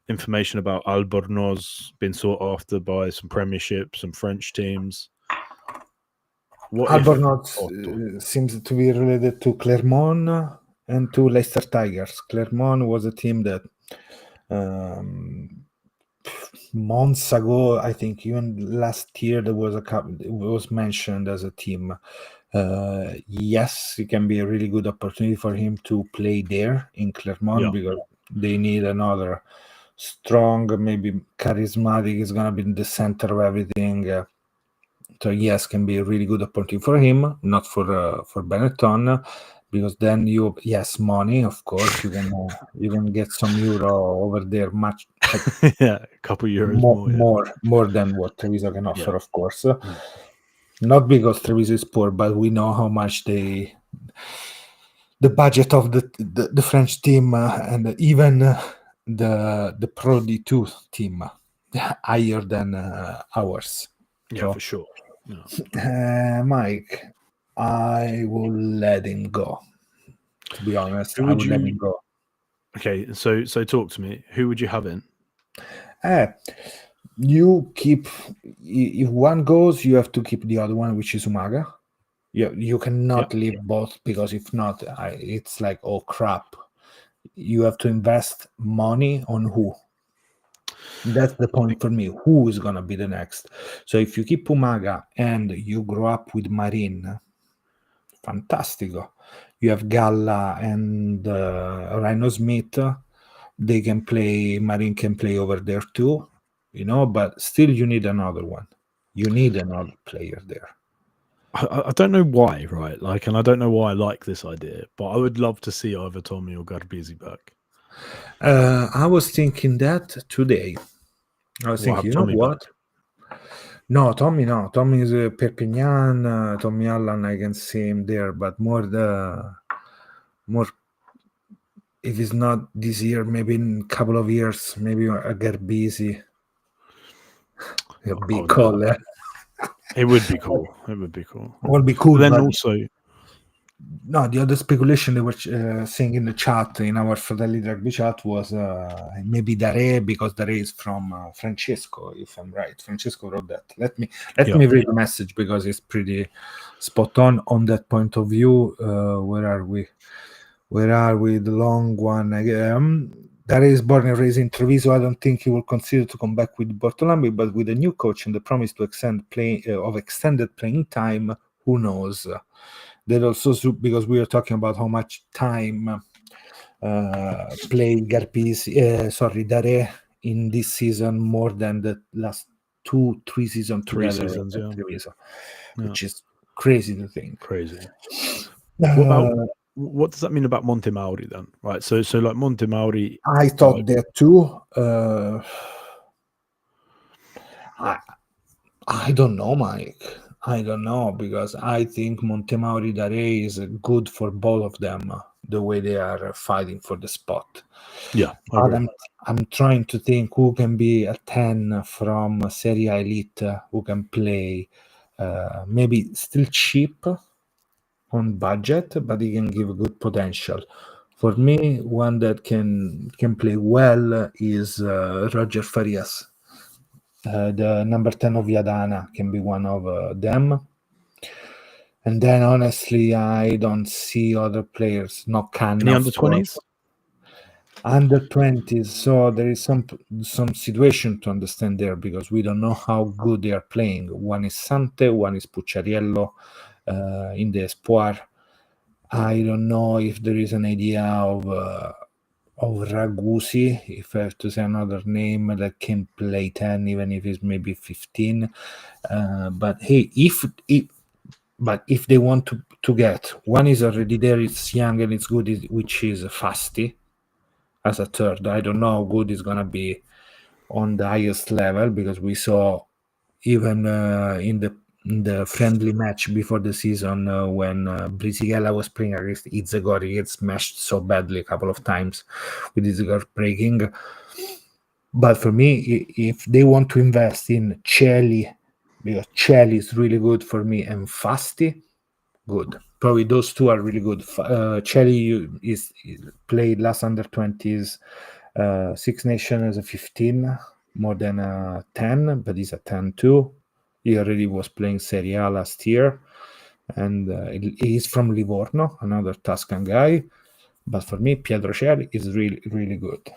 information about Albornoz being sought after by some Premiership, some French teams. Albornoz seems to be related to Clermont and to Leicester Tigers. Clermont was a team that months ago, I think even last year, there was it was mentioned as a team. Yes, it can be a really good opportunity for him to play there in Clermont because they need another strong, maybe charismatic, is going to be in the center of everything. So yes, can be a really good opportunity for him, not for Benetton, because then money, of course, you can get some euro over there, much a couple euros more than what Treviso can offer, of course. Not because Treviso is poor, but we know how much the budget of the French team and even the Pro D2 team higher than ours. Yeah, for sure. Mike, I will let him go. To be honest, I would let him go. Okay, so talk to me. Who would you have in? You keep. If one goes, you have to keep the other one, which is Umaga. You cannot leave both, because if not, it's like, oh crap. You have to invest money on who. That's the point for me. Who is going to be the next? So if you keep Umaga and you grow up with Marin, fantastico. You have Galla and Rhino Smith. They can play. Marin can play over there too, but still you need another one. You need another player there. I don't know why, right? Like, and I don't know why I like this idea, but I would love to see either Tommy or Garbisi back. I was thinking that today. I was We'll thinking, have you know Tommy what? No. Tommy is Perpignan. Tommy Allen, I can see him there, but more if it's not this year, maybe in a couple of years, maybe a Garbisi. It'll be Oh, cool. no. It would be cool. It would be cool. It would be cool. But then but also, no, the other speculation they were saying in the chat, in our Fratelli Rugby chat, was maybe Dare, because Dare is from Francesco, if I'm right. Francesco wrote that. Let me read the message, because it's pretty spot on that point of view. Where are we? The long one. Dare is born and raised in Treviso. I don't think he will consider to come back with Bortolami, but with a new coach and the promise to extended playing time, who knows? That also, because we are talking about how much time played Dare in this season, more than the last 2-3 seasons together. 3 seasons, yeah. Treviso, which is crazy to think. Crazy. What does that mean about Monte Mauri then? Right. So like Monte Mauri. I thought that too. I don't know, Mike. I don't know, because I think Monte Mauri Dare is good for both of them, the way they are fighting for the spot. Yeah. I'm trying to think who can be a 10 from Serie A Elite, who can play, maybe still cheap on budget, but he can give a good potential. For me, one that can play well is Roger Farias. The number 10 of Viadana can be one of them. And then, honestly, I don't see other players. No Canna. Any under 20s? Under 20s. So there is some situation to understand there, because we don't know how good they are playing. One is Sante, one is Pucciariello in the Espoir. I don't know if there is an idea of Ragusi, if I have to say another name, that can play 10, even if it's maybe 15. But hey, if they want to get, one is already there, it's young and it's good, which is Fasti as a third. I don't know how good it's going to be on the highest level, because we saw even in the friendly match before the season, when Brisighella was playing against Izegor, he gets smashed so badly a couple of times with Izegor breaking. But for me, if they want to invest in Celi, because Celi is really good for me, and Fasti, good. Probably those two are really good. Celi is played last under 20s, Six Nations as a 15, more than a 10, but he's a 10 too. He already was playing Serie A last year, and he's from Livorno, another Tuscan guy. But for me, Pietro Celi is really, really good.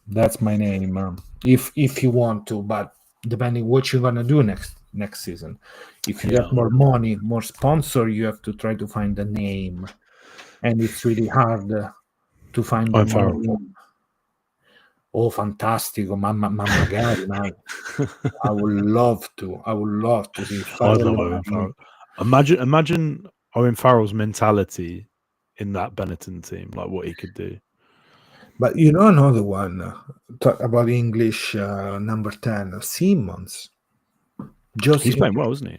That's my name. If you want to, but depending what you're gonna do next season. If you get more money, more sponsor, you have to try to find a name, and it's really hard to find the name. Oh, fantastico, mamma magari, man. I would love to see. I'd love Owen Farrell. Imagine Owen Farrell's mentality in that Benetton team, like what he could do. But you know another one, talk about English number 10, Simmons. He's playing well, isn't he?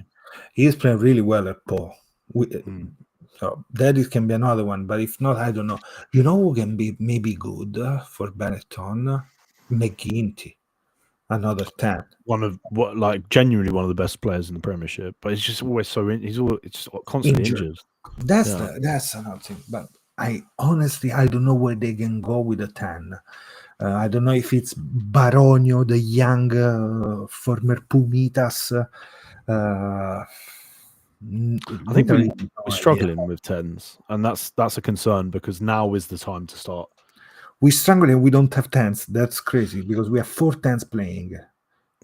He's playing really well at Paul. So that can be another one, but if not, I don't know. You know who can be maybe good for Benetton? McGuinty, another 10. Genuinely one of the best players in the Premiership, but he's just always it's constantly injured. That's another thing. But I don't know where they can go with a 10. I don't know if it's Baronio, the young former Pumitas. I think we're struggling with 10s, and that's a concern, because now is the time to start. We're struggling. We don't have 10s. That's crazy, because we have 4 10s playing.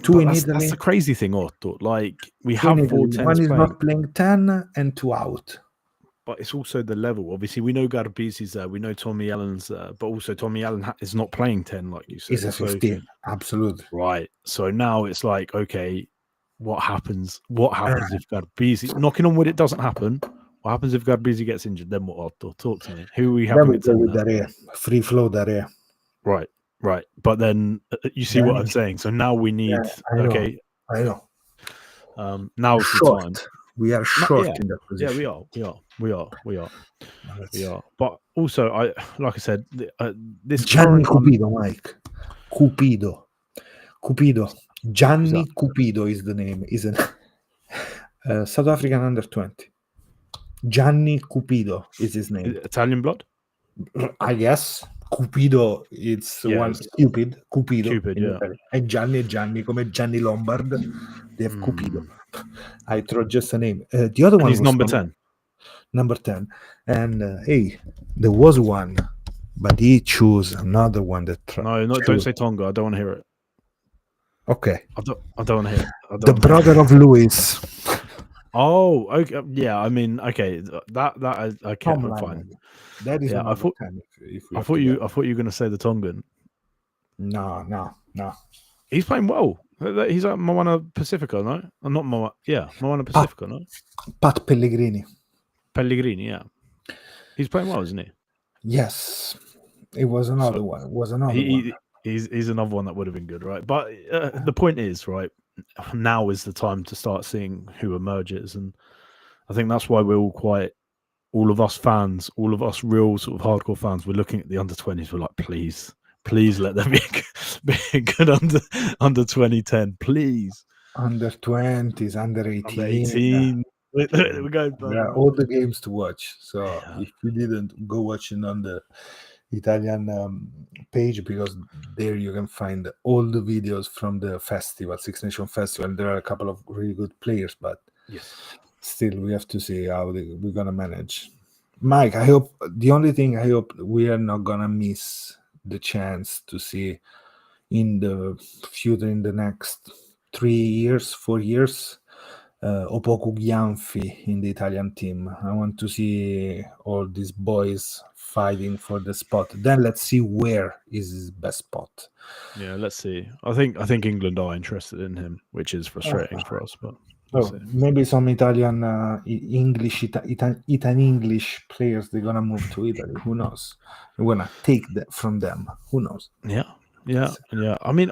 2 in Italy. That's the crazy thing, Otto. Like, we have 4 10s. One is not playing 10 and 2 out. But it's also the level. Obviously, we know Garbisi's there. We know Tommy Allen's there. But also, Tommy Allen is not playing 10, like you said. He's a 15. Absolutely. Right. So now it's like, okay, what happens? What happens if Garbisi, knocking on wood, it doesn't happen? What happens if Garbisi gets injured? Then what? Otto? Talk to me. Who are we Then having we at go 10 with now? Dare. Free flow Dare. Right. But then you see what I'm saying. So now we need. I know. Okay. I know. Now's the Short. time. We are short yeah. in that position. Yeah, we are. But also, like I said, this Gianni current Cupido, Mike. Cupido. Gianni Cupido is the name. Is an South African under 20. Gianni Cupido is his name. Italian blood. I guess Cupido. It's one stupid Cupido. Cupid, yeah. Italy. And Gianni, come Gianni Lombard. They have Cupido. I throw just a name. The other one He's was number 10. Number 10. And hey, there was one, but he chose another one that. Don't say Tonga. I don't want to hear it. Okay. I don't want to hear it. The brother of Luis. Oh, okay. Yeah, I mean, okay. That I can't find. That is I thought. I thought you were going to say the Tongan. No. He's playing well. He's at Moana Pacifica, no? Not Moana. Yeah, Moana Pacifica, no? Pat Pellegrini. Yeah. He's playing well, isn't he? Yes. It was another one. It was another one. He's another one that would have been good, right? But the point is, right, now is the time to start seeing who emerges. And I think that's why we're all of us fans, all of us real sort of hardcore fans, we're looking at the under-20s. We're like, please let them be a good under 2010, please. Under 20s, under 18. Under 18. We're going all the games to watch. So if you didn't, go watching on the Italian page, because there you can find all the videos from the festival, Six Nations Festival. There are a couple of really good players, but still we have to see how we're gonna manage. Mike, the only thing I hope we are not gonna miss the chance to see in the future, in the next 3 years, 4 years, Opoku Gianfi in the Italian team. I want to see all these boys fighting for the spot. Then let's see where is his best spot. Yeah, let's see. I think England are interested in him, which is frustrating for us. But maybe some Italian English players, they're gonna move to Italy. Who knows? We're gonna take that from them. Who knows? Yeah. I mean,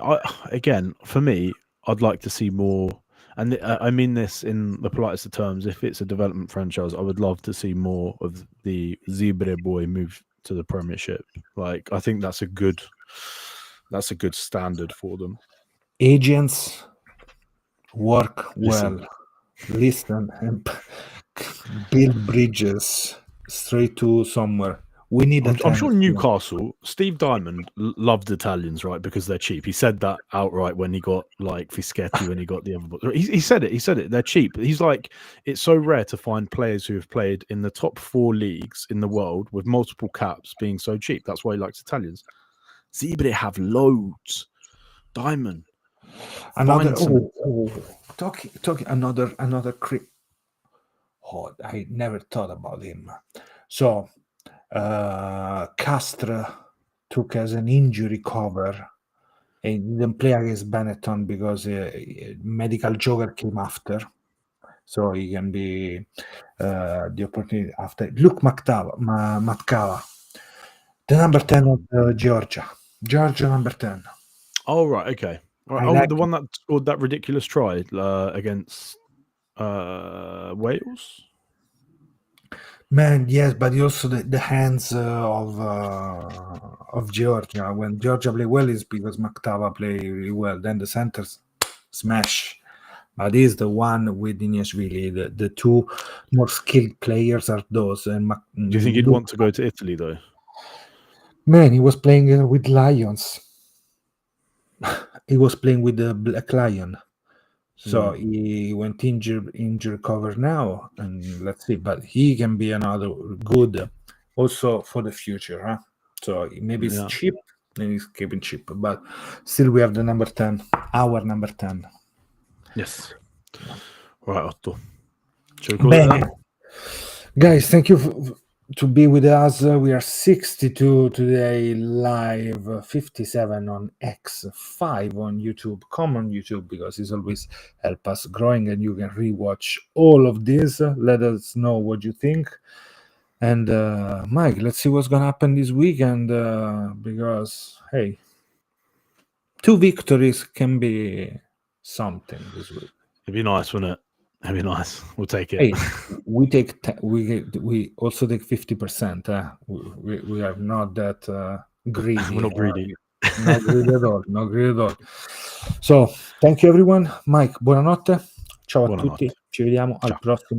again, for me, I'd like to see more. And I mean this in the politest of terms. If it's a development franchise, I would love to see more of the Zebre boy move to the Premiership. Like, I think that's a good standard for them. Agents work well. Listen and build bridges straight to somewhere. We need. I'm sure Newcastle. Steve Diamond loved Italians, right? Because they're cheap. He said that outright when he got like Fischetti, when he got the other. He said it. He said it. They're cheap. He's like, it's so rare to find players who have played in the top 4 leagues in the world with multiple caps being so cheap. That's why he likes Italians. Zebre have loads. Diamond. Another. Talking another. I never thought about him. So. Castre took as an injury cover and didn't play against Benetton because medical joker came after, so he can be the opportunity after. Luke Matkava, the number 10 of Georgia number 10. Oh, right, okay. Right. The one that scored that ridiculous try against Wales. Man, yes, but also the hands of Georgia. When Georgia play well, is because Maktava play really well. Then the centers smash. But he's the one with Iniashvili. The two more skilled players are those. And do you think he'd want to go to Italy though? Man, he was playing with Lions. He was playing with the Black Lion. So he went injury cover now, and let's see. But he can be another good, also for the future, huh? So maybe it's cheap, and he's keeping cheap. But still, we have the number 10, our number 10. Yes. Right, Otto. Should we call it that? Guys, thank you to be with us. We are 62 today live, 57 on X, 5 on YouTube. Come on YouTube because it's always help us growing, and you can rewatch all of this. Let us know what you think. And Mike, let's see what's gonna happen this weekend, because hey, 2 victories can be something this week. It'd be nice, wouldn't it? It'd be nice. We'll take it. Hey, we take we also take 50%. We are not that greedy. We're not greedy. Not greedy at all. Not greedy at all. So, thank you everyone. Mike, buonanotte. Ciao a tutti. Ci vediamo al prossimo